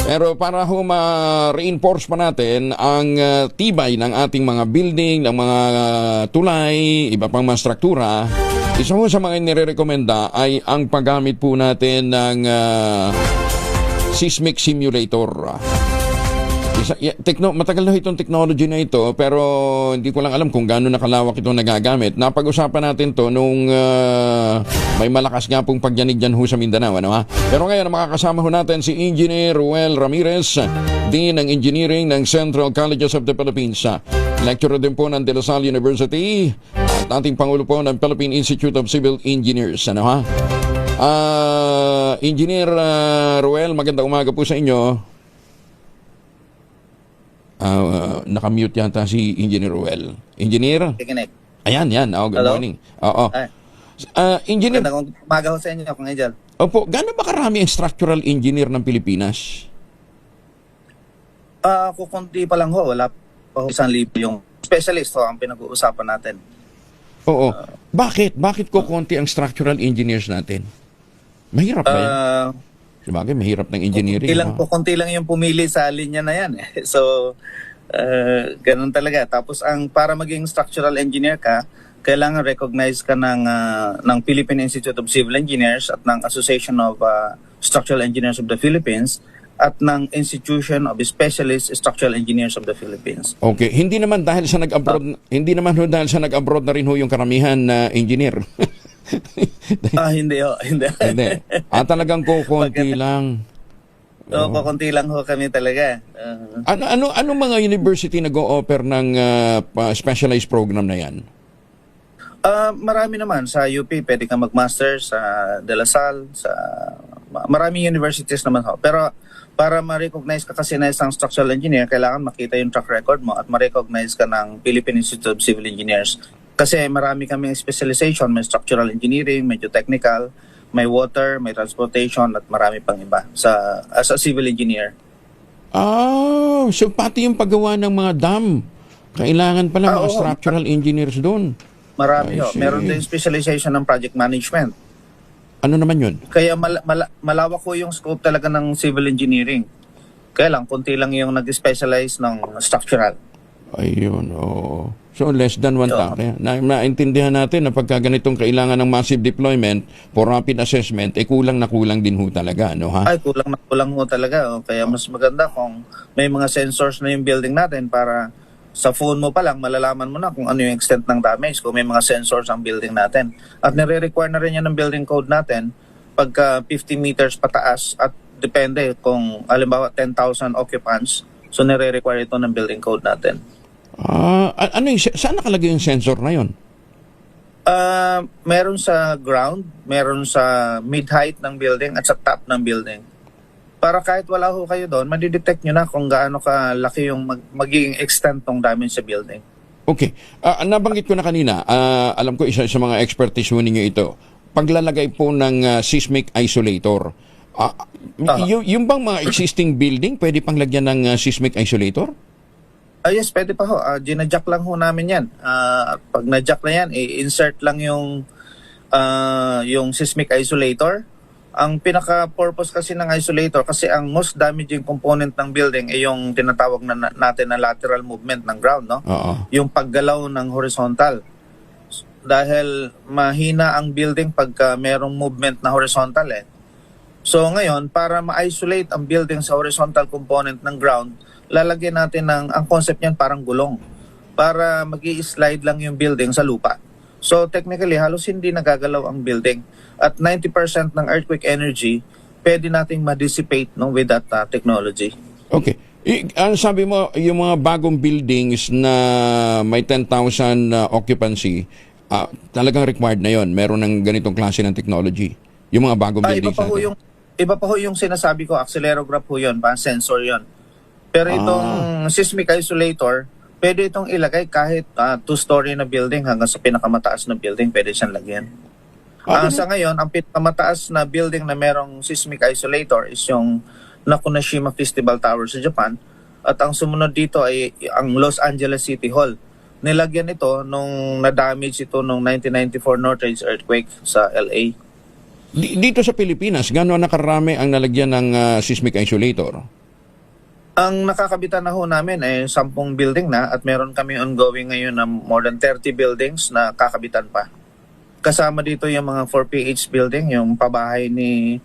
Pero para ho ma-reinforce pa natin ang tibay ng ating mga building, ng mga tulay, iba pang mga struktura, isa ho sa mga nire-recommenda ay ang paggamit po natin ng seismic simulator. Matagal na itong technology na ito, pero hindi ko lang alam kung gaano nakalawak itong nagagamit. Napag-usapan natin to nung may malakas nga pong pagyanig dyan ho sa Mindanao. Ano, ha? Pero ngayon, makakasama ho natin si Engineer Ruel Ramirez, Dean ng Engineering ng Central Colleges of the Philippines. Lecturer din po ng De La Salle University at ating Pangulo po ng Philippine Institute of Civil Engineers. Ano, ha? Engineer Ruel, magandang umaga po sa inyo. Nakamute yata si Engineer Ruel. Engineer? Ayan, yan. Good morning. Oo. Engineer. Magandang umaga ho sa inyo, Kung Angel. Opo, gaano ba karami ang structural engineer ng Pilipinas? Kukunti pa lang ho. Wala pa ho 1,000 yung specialist ho ang pinag-uusapan natin. Oo. Bakit? Bakit kukunti ang structural engineers natin? Mahirap ba yan? Sabagay, mahirap ng engineering. Kunti lang yung pumili sa linya na yan. So, ganun talaga. Tapos, para maging structural engineer ka, kailangan recognize ka ng Philippine Institute of Civil Engineers at ng Association of Structural Engineers of the Philippines at ng Institution of Specialist Structural Engineers of the Philippines. Okay. Hindi naman dahil sa nag-abroad na rin ho yung karamihan na engineer. Hindi ho. Hindi. Talagang kukunti lang. Kukunti lang ho kami talaga. Ano mga university nag-o-offer ng specialized program na yan? Marami naman. Sa UP, pwede ka mag-master. Sa De La Salle, maraming universities naman ho. Pero para ma-recognize ka kasi na isang structural engineer, kailangan makita yung track record mo at ma-recognize ka ng Philippine Institute of Civil Engineers. Kasi marami kaming specialization, may structural engineering, medyo technical, may water, may transportation, at marami pang iba as a civil engineer. So pati yung paggawa ng mga dam, kailangan pala mga structural engineers doon. Marami ho. Meron din specialization ng project management. Ano naman yun? Kaya malawak ko yung scope talaga ng civil engineering. Kaya lang, kunti lang yung nag-specialize ng structural. Ayun, oo. So less than 1,000. Naintindihan natin na pagka ganitong kailangan ng massive deployment for rapid assessment, kulang na kulang din ho talaga, no ha? Ay, kulang na kulang ho talaga. Kaya mas maganda kung may mga sensors na yung building natin para sa phone mo pa lang, malalaman mo na kung ano yung extent ng damage, kung may mga sensors ang building natin. At nire-require na rin yan ng building code natin pagka 50 meters pataas at depende kung halimbawa 10,000 occupants, so nire-require ito ng building code natin. Saan nakalagay yung sensor na yun? Meron sa ground, meron sa mid-height ng building at sa top ng building. Para kahit wala ho kayo doon, madidetect nyo na kung gaano kalaki yung magiging extent ng damage sa building. Okay. Nabanggit ko na kanina, alam ko isa sa mga expertise ninyo ito, paglalagay po ng seismic isolator. Yung bang mga existing building, pwede pang lagyan ng seismic isolator? Yes, pwede pa ho. Gina-jack lang ho namin yan. Pag na-jack na yan, i-insert lang yung seismic isolator. Ang pinaka-purpose kasi ng isolator, kasi ang most damaging component ng building ay yung tinatawag natin na lateral movement ng ground, no? Yung paggalaw ng horizontal. Dahil mahina ang building pagka merong movement na horizontal eh. So ngayon, para ma-isolate ang building sa horizontal component ng ground, lalagyan natin ang concept niyan parang gulong para mag-i-slide lang yung building sa lupa. So technically, halos hindi nagagalaw ang building. At 90% ng earthquake energy, pwede nating ma-dissipate with that technology. Okay. Ang sabi mo, yung mga bagong buildings na may 10,000 occupancy, talagang required na yon. Meron ng ganitong klase ng technology. Yung mga bagong buildings natin. Iba pa ho yung sinasabi ko, accelegraph ho yun, sensor yon. Pero itong seismic isolator, pwede itong ilagay kahit 2-story na building hanggang sa pinakamataas na building, pwede siyang lagyan. Sa ngayon, ang pinakamataas na building na merong seismic isolator is yung Nakunashima Festival Tower sa Japan. At ang sumunod dito ay ang Los Angeles City Hall. Nilagyan ito nung na-damage ito nung 1994 Northridge earthquake sa LA. Dito sa Pilipinas, gano'n nakarami ang nalagyan ng seismic isolator? Ang nakakabitan na ho namin ay 10 building na at meron kami ongoing ngayon na more than 30 buildings na kakabitan pa. Kasama dito yung mga 4PH building, yung pabahay ni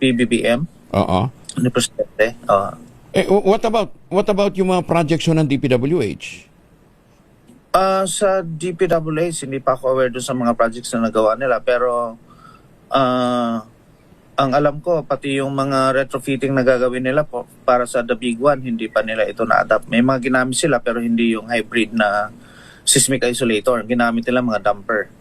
PBBM, Oo. ni Presidente. What about yung mga projects ng DPWH? Sa DPWH, hindi pa ako aware doon sa mga projects na nagawa nila. Pero ang alam ko, pati yung mga retrofitting na gagawin nila po para sa The Big One, hindi pa nila ito na-adapt. May mga ginamit sila pero hindi yung hybrid na seismic isolator. Ginamit nila mga damper.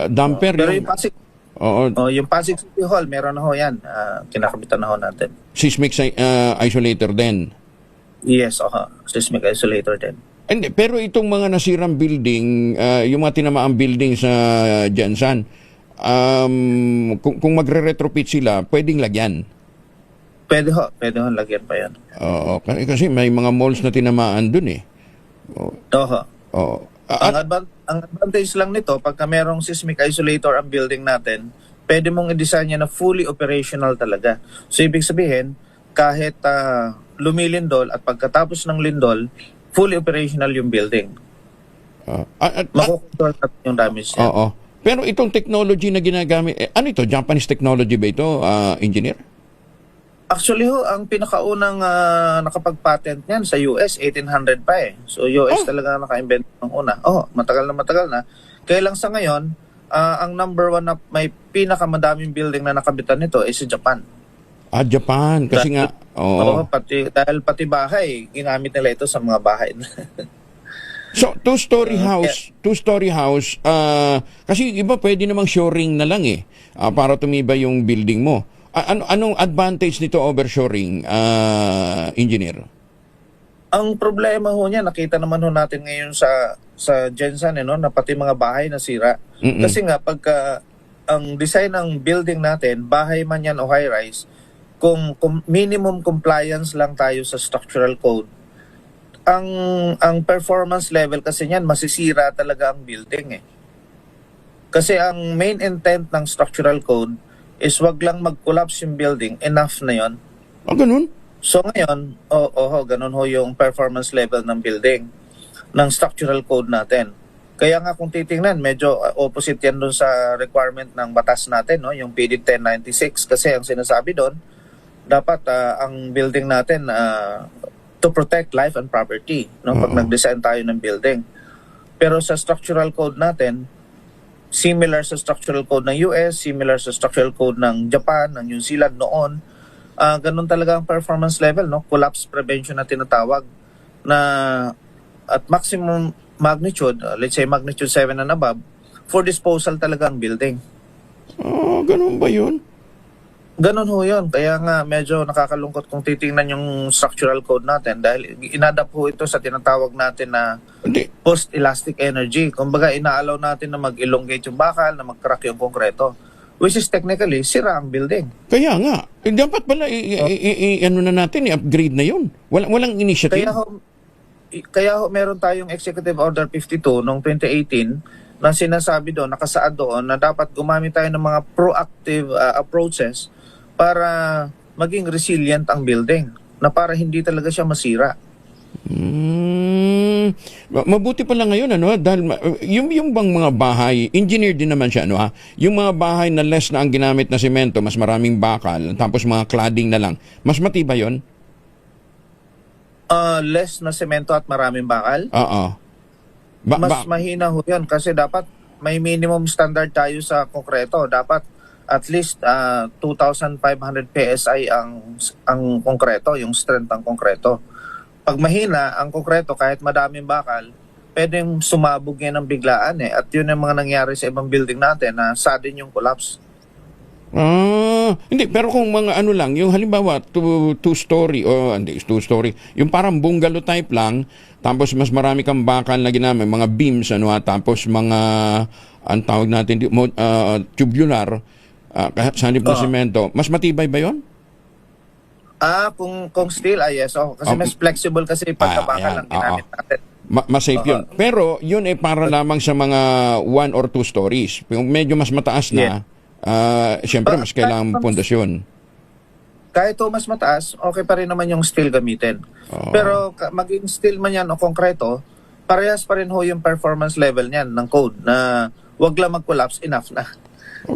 Damper Pero yung... yung Pasig, Oo, yung Pasig City Hall, meron na ho yan. Kinakabitan na ho natin. seismic isolator din. Yes, seismic isolator din. Hindi, pero itong mga nasirang building, yung mga tinamaang building sa Jansan, kung magre-retrofit sila, pwedeng lagyan. Pwede ho lagyan pa yan. Oo, kasi may mga malls na tinamaan dun eh. Oo. Oo. Ang advantage lang nito, pagka merong seismic isolator ang building natin, pwede mong i-design niya na fully operational talaga. So, ibig sabihin, kahit lumilindol at pagkatapos ng lindol, fully operational yung building. Makukontrol natin yung damage niya. Oo. Pero itong technology na ginagamit, ano ito? Japanese technology ba ito, engineer? Actually ang pinakaunang nakapag-patent niyan sa US, 1800 pa eh. So US talaga naka-invent ng una. Matagal na. Kaya lang sa ngayon, ang number one na may pinakamadaming building na nakabitan nito ay sa Japan. Japan. Kasi nga, dahil pati bahay, ginamit nila ito sa mga bahay. So, two-story house, kasi iba pwede namang shoring na lang eh, para tumibay yung building mo. Anong advantage nito over shoring, engineer? Ang problema ho niya, nakita naman ho natin ngayon sa Jensen, na pati mga bahay nasira. Kasi nga, pagka ang design ng building natin, bahay man yan o high-rise, kung minimum compliance lang tayo sa structural code, ang performance level kasi niyan, masisira talaga ang building eh. Kasi ang main intent ng structural code is wag lang mag-collapse yung building, enough na yon. Ganun? So ngayon, ganun ho yung performance level ng building, ng structural code natin. Kaya nga kung titingnan, medyo opposite yan dun sa requirement ng batas natin, yung PD 1096. Kasi ang sinasabi doon, dapat ang building natin to protect life and property, pag nag-design tayo ng building. Pero sa structural code natin, similar sa structural code ng US, similar sa structural code ng Japan, ng New Zealand noon, ganun talaga ang performance level, collapse prevention na tinatawag, na at maximum magnitude, let's say magnitude 7 and above, for disposal talaga ang building. Ganun ba yun? Ganun ho yun. Kaya nga medyo nakakalungkot kung titingnan yung structural code natin dahil inadapt ho ito sa tinatawag natin na post-elastic energy. Kumbaga inaalaw natin na mag-elongate yung bakal, na mag-crack yung konkreto. Which is technically, sira ang building. Kaya nga. Dapat pala ano na natin, i-upgrade na yun. Walang initiative. Kaya meron tayong Executive Order 52 noong 2018 na sinasabi doon, nakasaad doon na dapat gumamit tayo ng mga proactive approaches para maging resilient ang building, na para hindi talaga siya masira. Mabuti pala ngayon, dahil yung bang mga bahay, engineer din naman siya, yung mga bahay na less na ang ginamit na semento, mas maraming bakal, tapos mga cladding na lang, mas matibay yun? Less na semento at maraming bakal? Oo. Mas mahina ho yun kasi dapat may minimum standard tayo sa konkreto. Dapat at least 2,500 PSI ang konkreto, yung strength ng konkreto. Pag mahina ang konkreto, kahit madaming bakal, pwedeng sumabog yan ng biglaan eh. At yun ang mga nangyari sa ibang building natin na sudden yung collapse. Hindi, pero kung mga ano lang, yung halimbawa, two-story, two-story, yung parang bungalow type lang, tapos mas marami kang bakal na ginamit, mga beams, tapos mga, ang tawag natin, tubular, sanib na semento, mas matibay ba yun? Kung steel, yes. Kasi mas flexible kasi pagkabakal ang ginamit natin. Mas safe yun. Pero yun ay para lamang sa mga 1 or 2 stories. Yung medyo mas mataas na, siyempre mas kailangan pundasyon. kahit to mas mataas, okay pa rin naman yung steel gamitin. Oo. Pero maging steel man yan o konkreto, parehas pa rin ho yung performance level niyan ng code na wag lang mag-collapse, enough na.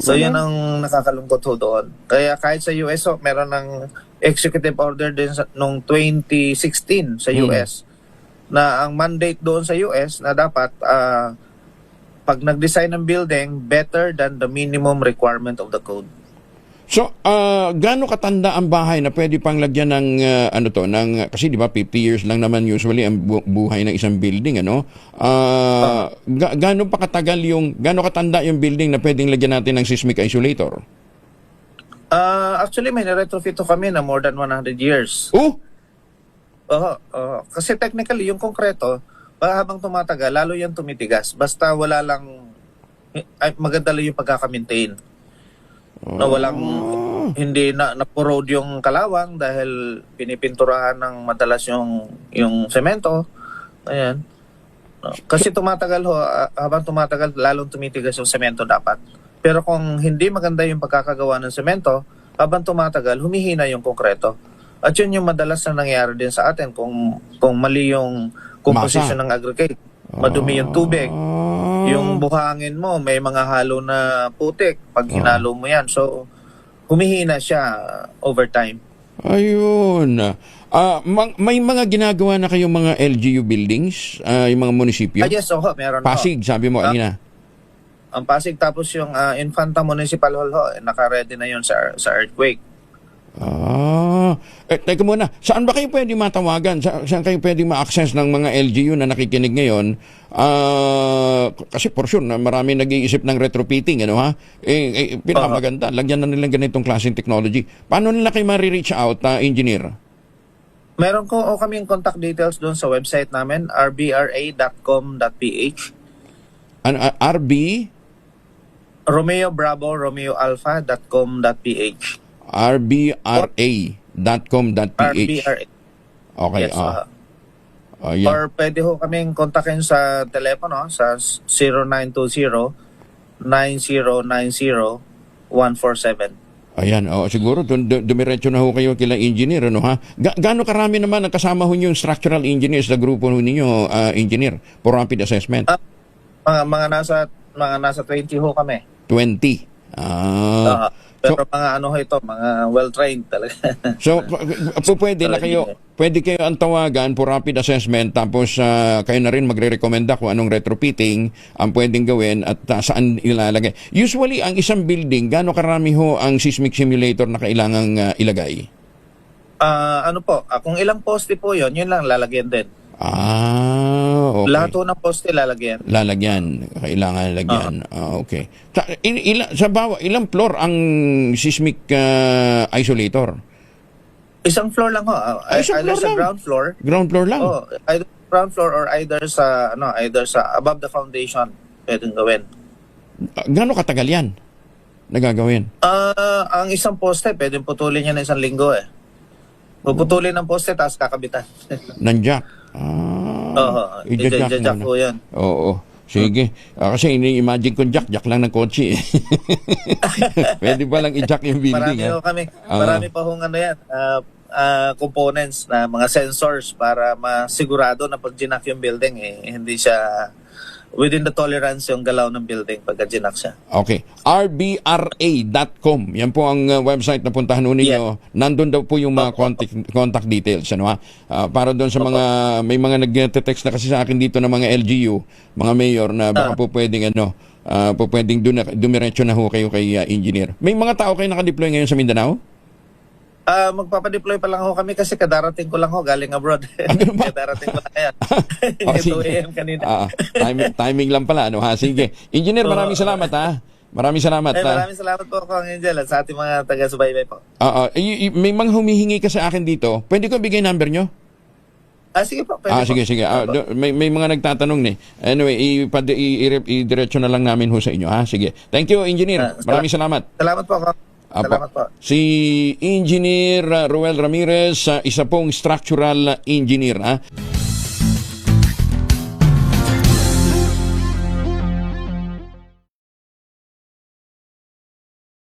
So yun ang nakakalungkot ho doon. Kaya kahit sa US ho, meron ng executive order din noong 2016 sa US na ang mandate doon sa US na dapat pag nag-design ng building, better than the minimum requirement of the code. So, gaano katanda ang bahay na pwede pang lagyan ng kasi 'di ba 50 years lang naman usually ang buhay ng isang building, ano? Gaano pa katagal gaano katanda yung building na pwedeng lagyan natin ng seismic isolator? Actually may retrofit to kami na more than 100 years. Oh, Kasi technically yung konkreto, habang tumatagal lalo yan tumitigas. Basta wala lang maganda lang yung pagkaka-maintain. Na walang hindi na napurod yung kalawang dahil pinipinturahan ng madalas yung semento. Ayan. No. Kasi tumatagal habang tumatagal lalong tumitigas yung semento dapat. Pero kung hindi maganda yung pagkakagawa ng semento, habang tumatagal humihina yung konkreto. At yun yung madalas na nangyayari din sa atin kung mali yung composition ng aggregate. Madumi yung tubig. Yung buhangin mo, may mga halo na putik pag hinalo mo yan. So, humihina siya over time. Ayun. May mga ginagawa na kayong mga LGU buildings, yung mga munisipyo? Yes, meron. Pasig, sabi mo, kanina. Ang Pasig, tapos yung Infanta Municipal Hall, naka-ready na yun sa earthquake. Teka muna, saan ba kayo pwede matawagan? Saan kayo pwede ma-access ng mga LGU na nakikinig ngayon? Kasi for sure, marami nag-iisip ng retrofitting, ano ha? Pinakamaganda, lagyan na nilang ganitong klaseng technology. Paano nila kayo ma-reach out, engineer? Meron kaming contact details doon sa website namin, rbra.com.ph. RB? Romeo Bravo, Romeo Alpha.com.ph. rbra.com.ph. RBRA. Okay. Yes, yeah. Or pwede ho kaming kontakin sa telepono sa 0920-9090-147. Ayan, siguro dumiretso na ho kayo kila engineer, ano ha? Gaano karami naman ang kasama ho yung structural engineers sa grupo ho ninyo, engineer, for rapid assessment? Mga nasa 20 ho kami. 20. Pero mga well-trained talaga. So, pwede kayo ang tawagan for rapid assessment, tapos kayo na rin magre-recommenda kung anong retrofitting ang pwedeng gawin at saan ilalagay. Usually, ang isang building, gaano karami ho ang seismic simulator na kailangang ilagay? Kung ilang poste po yun lang lalagyan din. Okay. Lahat po ng poste lalagyan. Kailangan lagyan. Okay. Ilang floor ang seismic isolator? Isang floor lang ho. Either sa ground floor. Ground floor lang? Either ground floor or either sa above the foundation pwedeng gawin. Gaano katagal yan nagagawin? Ang isang poste pwedeng putulin yan ng isang linggo eh. Puputulin ng poste tapos kakabitan. Ng jack? I-jack po yan. Oo. Sige. Kasi ini-imagine ko jack lang ng kotse. Pwede pa lang i-jack yung building. Marami pa hong components na mga sensors para masigurado na pag ginak yung building hindi siya within the tolerance yung galaw ng building pagka ginak siya. Okay. rbra.com. Yan po ang website na puntahan ninyo. Yeah. Nandun daw po yung mga contact details. Ano, para doon sa mga, may mga nag-text na kasi sa akin dito ng mga LGU, mga mayor na baka po pwedeng pwedeng dumiretso na ho kayo kay engineer. May mga tao kayo nakadeploy ngayon sa Mindanao? Magpapadeploy pa lang ho kami kasi kadarating ko lang ho galing abroad. Kadarating ko lang yan. 2 a.m. kanina. Timing lang pala. Ano, ha? Sige. Engineer, maraming salamat ha. Maraming salamat. Maraming salamat po Kong Angel at sa ating mga taga-subaybay po. May mga humihingi ka sa akin dito. Pwede ko bigay number nyo? Sige po. Pwede po. Sige. May mga nagtatanong ni. Anyway, i-diretso na lang namin ho sa inyo. Ha? Sige. Thank you, Engineer. Maraming salamat. Salamat po, Kong. Salamat po. Si Engineer Ruel Ramirez, isa pong structural engineer.